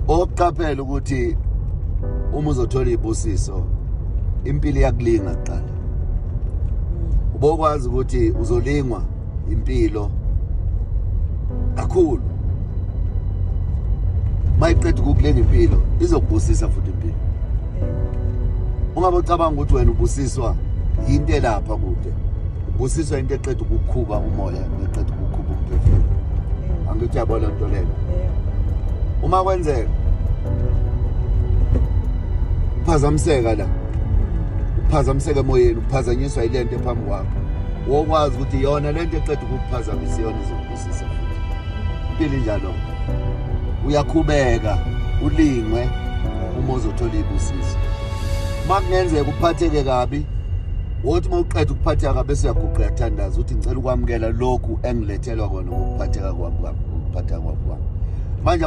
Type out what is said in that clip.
Okuqaphela ukuthi uma uzothola ibusiso impilo yakulinga kuqala. Ubokwazi ukuthi uzolingwa impilo kakhulu. Mayiqeda ukukulenga impilo izokubusisa futhi impilo. Ungabe ucabanga ukuthi wena ubusiswa into elapha kude. Ubusiswa into eqeda ukukhuba umoya, eqeda ukukhuba umphefumulo. Angithi uyabona into leyo. Uma kwenzeka uphazamiseka la, uphazamiseka emoyeni, uphazanyiswa ilento ephambi kwakho, wokwazi ukuthi yona lento eqeda ukukuphazamisa yona izokubusisa futhi. Impilo njalo uyakhubeka ulingwe uma uzothola ibusiso. Uma kungenzeka uphatheke kabi, wothi uma uqeda ukuphatheka kabi bese uyaguqa uyathandaza ukuthi ngicela ukwamukela lokhu engilethelwa kona ukuphatheka kwami, ukuphatheka kwami. Manje